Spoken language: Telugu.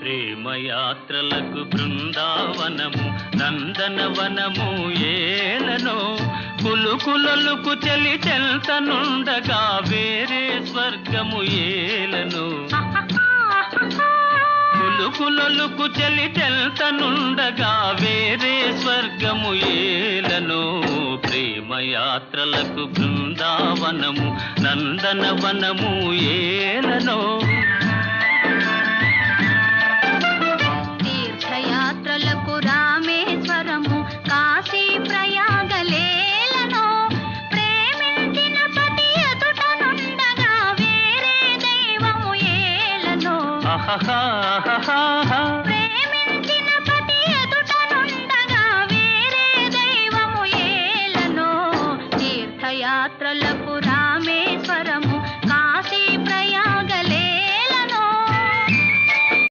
ప్రేమయాత్రలకు బృందావనము నందనవనము ఏలనో కులుకులొలుకు చలి చెల్తనుండగా వేరే స్వర్గము ఏలనో కులుకులొలుకు చలి చెల్తనుండగా వేరే స్వర్గము ఏలనో ప్రేమయాత్రలకు బృందావనము నందనవనము ఏలనో తీర్థయాత్రలకు రామేశ్వరము కాశీ ప్రయాగలేలనో ప్రేమించిన పతి ఎదుటనుండగా వేరే దైవము ఏలనో ఆహాహా